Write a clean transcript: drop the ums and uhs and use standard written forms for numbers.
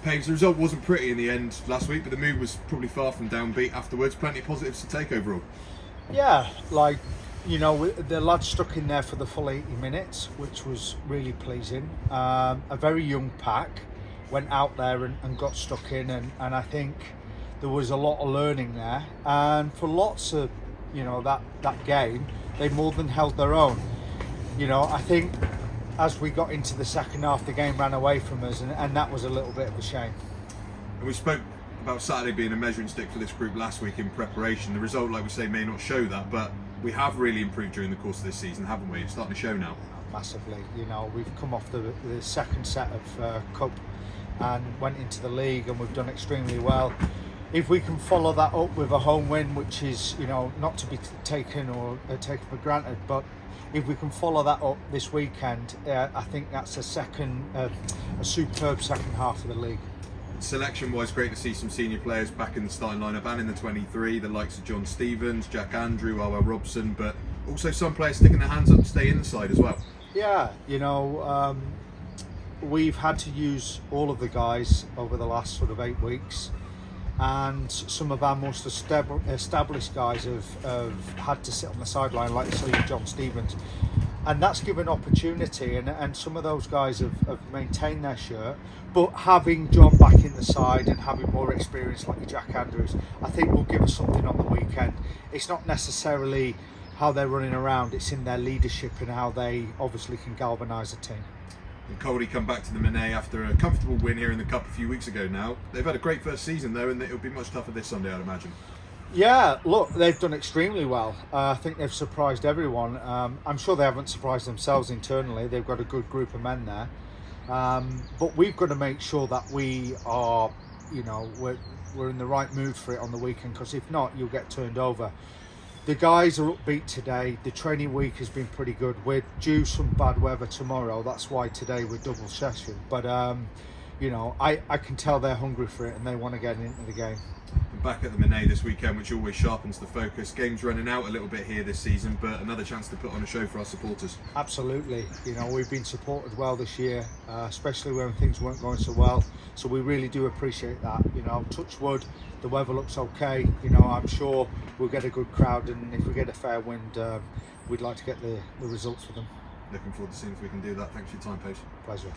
Paves, the result wasn't pretty in the end last week, but the mood was probably far from downbeat afterwards. Plenty of positives to take overall. Yeah, like, you know, the lads stuck in there for the full 80 minutes, which was really pleasing. A very young pack went out there and got stuck in, and I think there was a lot of learning there. And for lots of, you know, that game, they more than held their own. You know, I think as we got into the second half, the game ran away from us, and that was a little bit of a shame. And we spoke about Saturday being a measuring stick for this group last week in preparation. The result, like we say, may not show that, but we have really improved during the course of this season, haven't we? It's starting to show now. Massively. You know, we've come off the second set of Cup and went into the league, and we've done extremely well. If we can follow that up with a home win, which is, you know, not to be taken for granted, but if we can follow that up this weekend, I think that's a superb second half of the league. Selection-wise, great to see some senior players back in the starting lineup and in the 23, the likes of John Stevens, Jack Andrew, Owen Robson, but also some players sticking their hands up to stay in the side as well. Yeah, you know, we've had to use all of the guys over the last sort of 8 weeks, and some of our most established guys have had to sit on the sideline, like John Stevens, and that's given opportunity, and some of those guys have maintained their shirt, but having John back in the side and having more experience like Jack Andrews, I think will give us something on the weekend. It's not necessarily how they're running around, it's in their leadership and how they obviously can galvanise a team. And Caldy come back to the Manet after a comfortable win here in the Cup a few weeks ago now. They've had a great first season though, and it'll be much tougher this Sunday, I'd imagine. Yeah, look, they've done extremely well. I think they've surprised everyone. I'm sure they haven't surprised themselves internally. They've got a good group of men there. But we've got to make sure that we are, you know, we're in the right mood for it on the weekend, because if not, you'll get turned over. The guys are upbeat today. The training week has been pretty good. We're due some bad weather tomorrow. That's why today we're double session. But, you know, I can tell they're hungry for it and they want to get into the game. Back at the Manet this weekend, which always sharpens the focus. Game's running out a little bit here this season, but another chance to put on a show for our supporters. Absolutely. You know, we've been supported well this year, especially when things weren't going so well. So we really do appreciate that. You know, touch wood, the weather looks okay. You know, I'm sure we'll get a good crowd, and if we get a fair wind, we'd like to get the results for them. Looking forward to seeing if we can do that. Thanks for your time, Paige. Pleasure.